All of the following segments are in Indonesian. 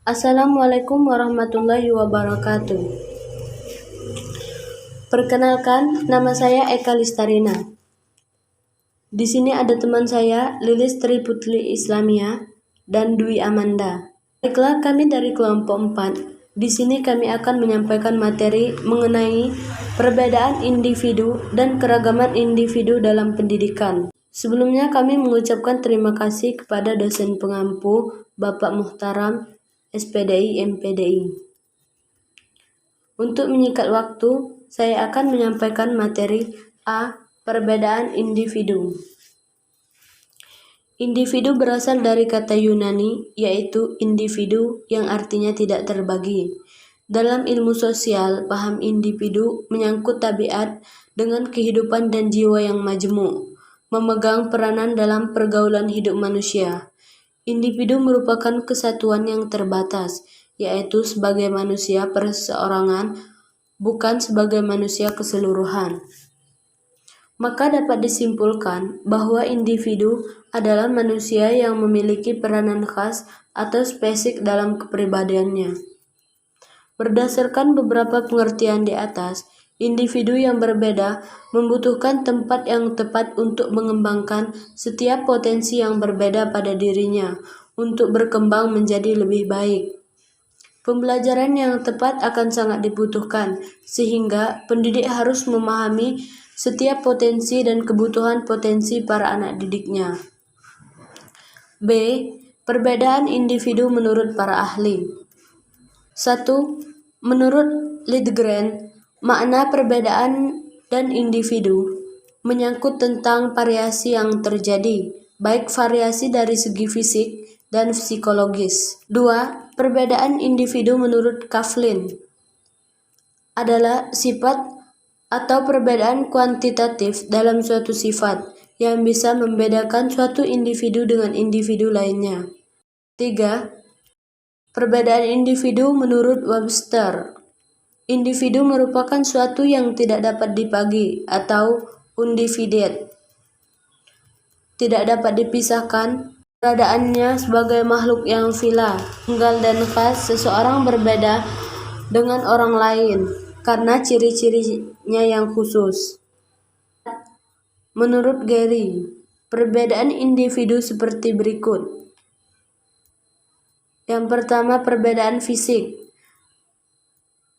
Assalamualaikum warahmatullahi wabarakatuh. Perkenalkan, nama saya Eka Listarina. Di sini ada teman saya, Lilis Triputri Islamia dan Dwi Amanda. Baiklah, kami dari kelompok 4. Di sini kami akan menyampaikan materi mengenai perbedaan individu dan keragaman individu dalam pendidikan. Sebelumnya kami mengucapkan terima kasih kepada dosen pengampu Bapak Muhtaram SPDI MPDI. Untuk menyingkat waktu, saya akan menyampaikan materi A. Perbedaan individu. Individu berasal dari kata Yunani, yaitu individu yang artinya tidak terbagi. Dalam ilmu sosial, paham individu menyangkut tabiat dengan kehidupan dan jiwa yang majemuk, memegang peranan dalam pergaulan hidup manusia. Individu merupakan kesatuan yang terbatas, yaitu sebagai manusia perseorangan, bukan sebagai manusia keseluruhan. Maka dapat disimpulkan bahwa individu adalah manusia yang memiliki peranan khas atau spesifik dalam kepribadiannya. Berdasarkan beberapa pengertian di atas, individu yang berbeda membutuhkan tempat yang tepat untuk mengembangkan setiap potensi yang berbeda pada dirinya untuk berkembang menjadi lebih baik. Pembelajaran yang tepat akan sangat dibutuhkan, sehingga pendidik harus memahami setiap potensi dan kebutuhan potensi para anak didiknya. B. Perbedaan individu menurut para ahli. 1. Menurut Lidgren, makna perbedaan dan individu menyangkut tentang variasi yang terjadi, baik variasi dari segi fisik dan psikologis. 2. Perbedaan individu menurut Kavlin adalah sifat atau perbedaan kuantitatif dalam suatu sifat yang bisa membedakan suatu individu dengan individu lainnya. 3. Perbedaan individu menurut Webster. Individu merupakan suatu yang tidak dapat dibagi atau undivided. Tidak dapat dipisahkan. Keberadaannya sebagai makhluk yang vila, tunggal dan khas. Seseorang berbeda dengan orang lain karena ciri-cirinya yang khusus. Menurut Gary, perbedaan individu seperti berikut. Yang pertama, perbedaan fisik.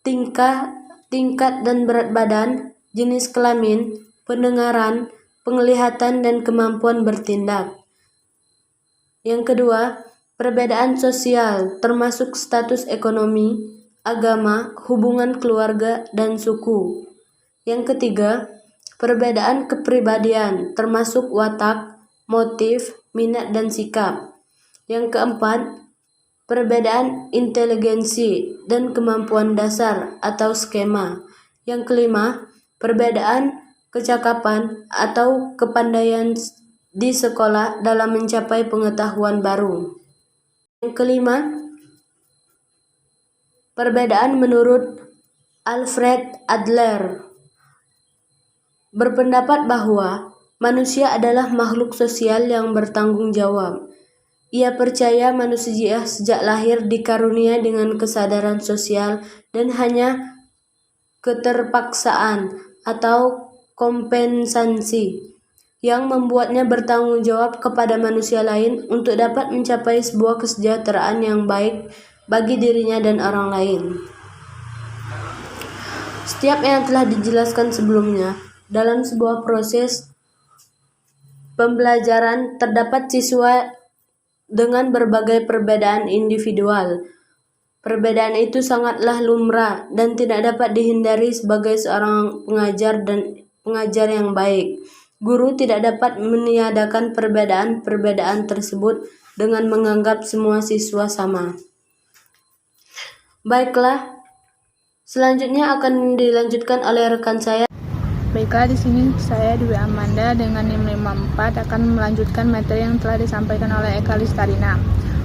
Tingkat dan berat badan, jenis kelamin, pendengaran, penglihatan, dan kemampuan bertindak. Yang kedua, perbedaan sosial, termasuk status ekonomi, agama, hubungan keluarga, dan suku. Yang ketiga, perbedaan kepribadian, termasuk watak, motif, minat, dan sikap. Yang keempat, perbedaan inteligensi dan kemampuan dasar atau skema. Yang kelima, perbedaan kecakapan atau kepandaian di sekolah dalam mencapai pengetahuan baru. Yang kelima, perbedaan menurut Alfred Adler berpendapat bahwa manusia adalah makhluk sosial yang bertanggung jawab. Ia percaya manusia sejak lahir dikarunia dengan kesadaran sosial dan hanya keterpaksaan atau kompensasi yang membuatnya bertanggung jawab kepada manusia lain untuk dapat mencapai sebuah kesejahteraan yang baik bagi dirinya dan orang lain. Setiap yang telah dijelaskan sebelumnya, dalam sebuah proses pembelajaran terdapat siswa dengan berbagai perbedaan individual. Perbedaan itu sangatlah lumrah dan tidak dapat dihindari sebagai seorang pengajar yang baik. Guru tidak dapat meniadakan perbedaan tersebut dengan menganggap semua siswa sama. Baiklah, selanjutnya akan dilanjutkan oleh rekan saya. Baiklah, di sini saya Dwi Amanda dengan NIM 54 akan melanjutkan materi yang telah disampaikan oleh Eka Listarina.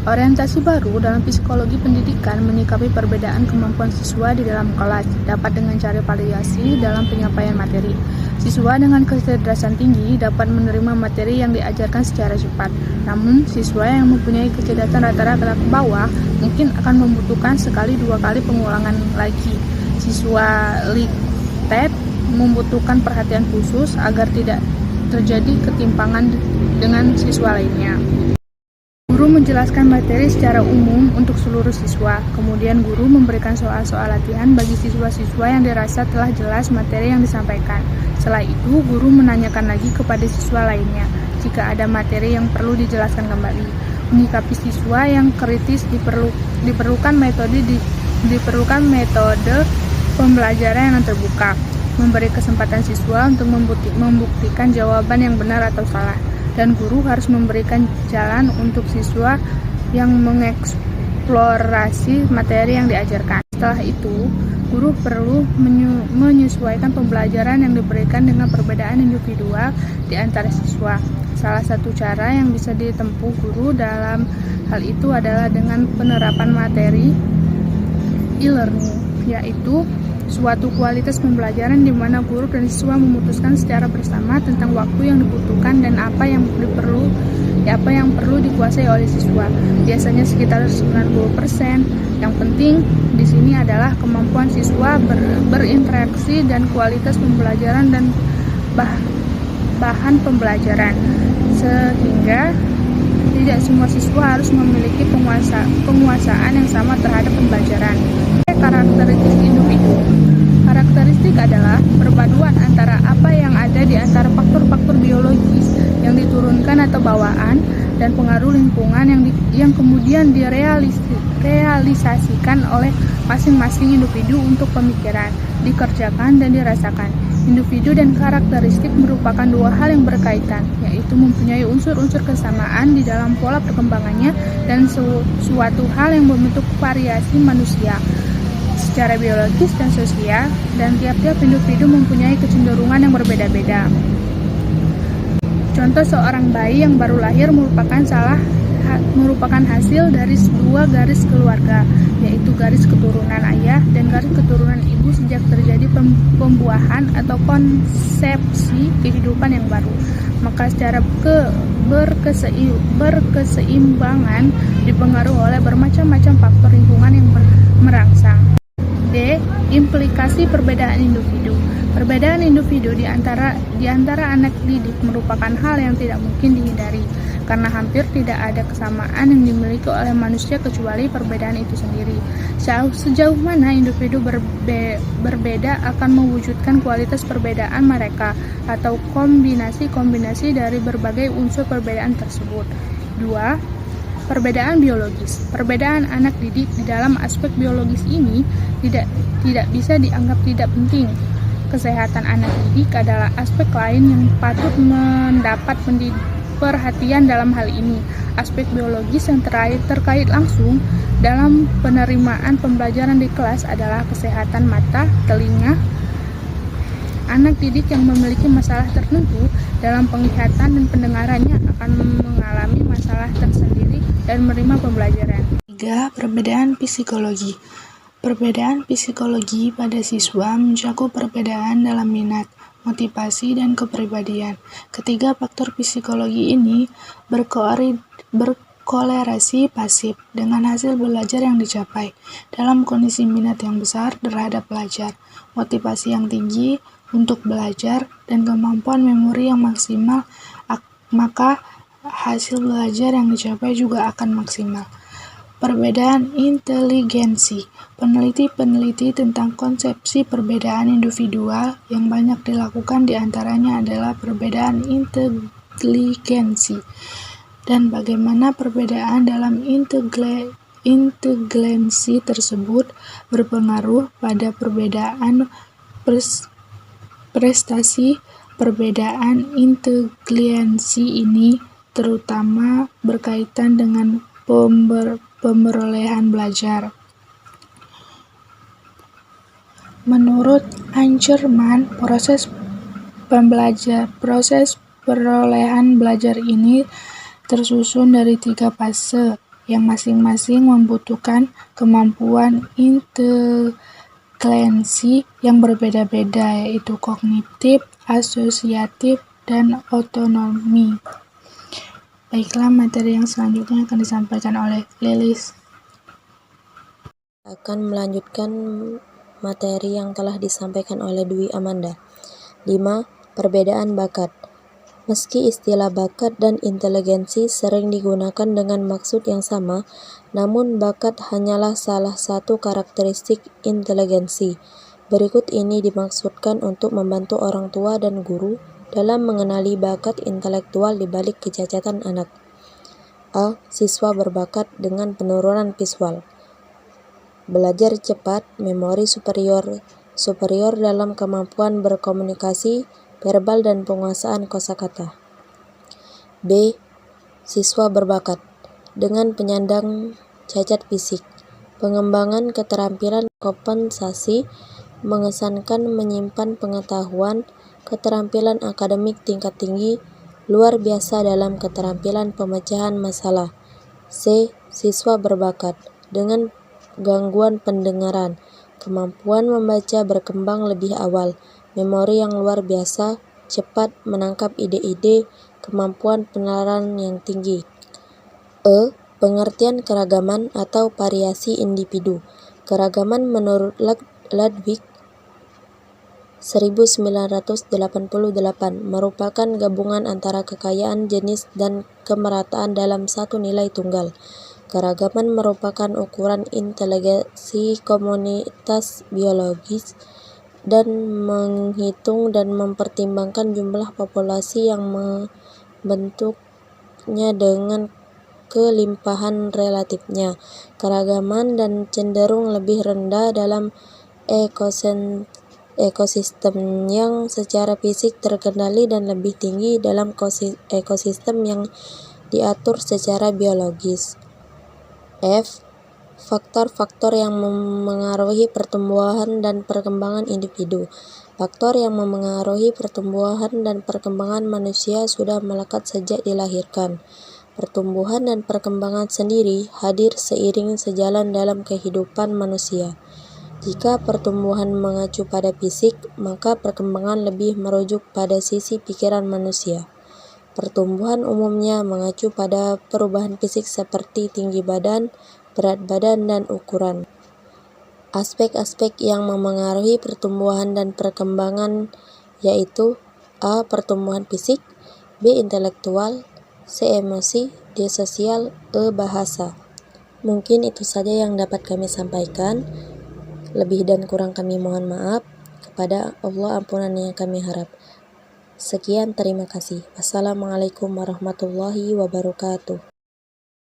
Orientasi baru dalam psikologi pendidikan menyikapi perbedaan kemampuan siswa di dalam kelas dapat dengan cara variasi dalam penyampaian materi. Siswa dengan kecerdasan tinggi dapat menerima materi yang diajarkan secara cepat. Namun, siswa yang mempunyai kecerdasan rata-rata ke bawah mungkin akan membutuhkan sekali dua kali pengulangan lagi. Siswa LITEP membutuhkan perhatian khusus agar tidak terjadi ketimpangan dengan siswa lainnya. Guru menjelaskan materi secara umum untuk seluruh siswa, kemudian guru memberikan soal-soal latihan bagi siswa-siswa yang dirasa telah jelas materi yang disampaikan. Setelah itu, guru menanyakan lagi kepada siswa lainnya jika ada materi yang perlu dijelaskan kembali. Menyikapi siswa yang kritis diperlukan metode pembelajaran yang terbuka, memberi kesempatan siswa untuk membuktikan jawaban yang benar atau salah. Dan guru harus memberikan jalan untuk siswa yang mengeksplorasi materi yang diajarkan. Setelah itu, guru perlu menyesuaikan pembelajaran yang diberikan dengan perbedaan individual di antara siswa. Salah satu cara yang bisa ditempuh guru dalam hal itu adalah dengan penerapan materi e-learning, yaitu suatu kualitas pembelajaran di mana guru dan siswa memutuskan secara bersama tentang waktu yang dibutuhkan dan apa yang perlu dikuasai oleh siswa. Biasanya sekitar 90%. Yang penting di sini adalah kemampuan siswa berinteraksi dan kualitas pembelajaran dan bahan pembelajaran. Sehingga tidak semua siswa harus memiliki penguasaan yang sama terhadap pembelajaran. Karakteristik individu. Karakteristik adalah perpaduan antara apa yang ada di antara faktor-faktor biologis yang diturunkan atau bawaan dan pengaruh lingkungan yang kemudian direalisasikan oleh masing-masing individu untuk pemikiran, dikerjakan dan dirasakan. Individu dan karakteristik merupakan dua hal yang berkaitan, yaitu mempunyai unsur-unsur kesamaan di dalam pola perkembangannya dan suatu hal yang membentuk variasi manusia secara biologis dan sosial, dan tiap-tiap individu mempunyai kecenderungan yang berbeda-beda. Contoh, seorang bayi yang baru lahir merupakan hasil dari dua garis keluarga, yaitu garis keturunan ayah dan garis keturunan ibu sejak terjadi pembuahan atau konsepsi kehidupan yang baru. Maka secara berkeseimbangan dipengaruhi oleh bermacam-macam faktor lingkungan yang merangsang. D. Implikasi perbedaan individu. Perbedaan individu di antara anak didik merupakan hal yang tidak mungkin dihindari, karena hampir tidak ada kesamaan yang dimiliki oleh manusia kecuali perbedaan itu sendiri. Sejauh mana individu berbeda akan mewujudkan kualitas perbedaan mereka, atau kombinasi-kombinasi dari berbagai unsur perbedaan tersebut. 2. Perbedaan biologis. Perbedaan anak didik di dalam aspek biologis ini tidak bisa dianggap tidak penting. Kesehatan anak didik adalah aspek lain yang patut mendapat perhatian dalam hal ini. Aspek biologis yang terkait langsung dalam penerimaan pembelajaran di kelas adalah kesehatan mata, telinga. Anak didik yang memiliki masalah tertentu dalam penglihatan dan pendengarannya akan mengalami masalah tersendiri dan menerima pembelajaran. 3. Perbedaan psikologi. Perbedaan psikologi pada siswa mencakup perbedaan dalam minat, motivasi, dan kepribadian. Ketiga faktor psikologi ini berkolerasi pasif dengan hasil belajar yang dicapai dalam kondisi minat yang besar terhadap belajar, motivasi yang tinggi untuk belajar, dan kemampuan memori yang maksimal, maka hasil belajar yang dicapai juga akan maksimal. Perbedaan inteligensi. Peneliti tentang konsepsi perbedaan individual yang banyak dilakukan diantaranya adalah perbedaan inteligensi dan bagaimana perbedaan dalam inteligensi tersebut berpengaruh pada perbedaan prestasi. Perbedaan inteligensi ini terutama berkaitan dengan pemerolehan belajar. Menurut Ancherman, proses perolehan belajar ini tersusun dari 3 fase, yang masing-masing membutuhkan kemampuan inteligensi yang berbeda-beda, yaitu kognitif, asosiatif, dan otonomi. Baiklah, materi yang selanjutnya akan disampaikan oleh Lilis. Akan melanjutkan materi yang telah disampaikan oleh Dwi Amanda. 5. Perbedaan bakat. Meski istilah bakat dan inteligensi sering digunakan dengan maksud yang sama, namun bakat hanyalah salah satu karakteristik inteligensi. Berikut ini dimaksudkan untuk membantu orang tua dan guru dalam mengenali bakat intelektual di balik kecacatan anak. A. Siswa berbakat dengan penurunan visual. Belajar cepat, memori superior dalam kemampuan berkomunikasi, verbal dan penguasaan kosakata. B. Siswa berbakat dengan penyandang cacat fisik. Pengembangan keterampilan kompensasi, mengesankan menyimpan pengetahuan, keterampilan akademik tingkat tinggi, luar biasa dalam keterampilan pemecahan masalah. C. Siswa berbakat dengan gangguan pendengaran, kemampuan membaca berkembang lebih awal, memori yang luar biasa, cepat menangkap ide-ide, kemampuan penalaran yang tinggi. E. Pengertian keragaman atau variasi individu. Keragaman menurut Ludwig 1988 merupakan gabungan antara kekayaan jenis dan kemerataan dalam satu nilai tunggal. Keragaman merupakan ukuran inteligensi komunitas biologis dan menghitung dan mempertimbangkan jumlah populasi yang membentuknya dengan kelimpahan relatifnya. Keragaman dan cenderung lebih rendah dalam ekosistem yang secara fisik terkendali dan lebih tinggi dalam ekosistem yang diatur secara biologis. F. Faktor-faktor yang memengaruhi pertumbuhan dan perkembangan individu. Faktor yang memengaruhi pertumbuhan dan perkembangan manusia sudah melekat sejak dilahirkan. Pertumbuhan dan perkembangan sendiri hadir seiring sejalan dalam kehidupan manusia. Jika pertumbuhan mengacu pada fisik, maka perkembangan lebih merujuk pada sisi pikiran manusia. Pertumbuhan umumnya mengacu pada perubahan fisik seperti tinggi badan, berat badan, dan ukuran. Aspek-aspek yang memengaruhi pertumbuhan dan perkembangan yaitu A. Pertumbuhan fisik, B. Intelektual, C. Emosi, D. Sosial, E. Bahasa. Mungkin itu saja yang dapat kami sampaikan. Lebih dan kurang kami mohon maaf. Kepada Allah ampunan yang kami harap. Sekian, terima kasih. Wassalamualaikum warahmatullahi wabarakatuh.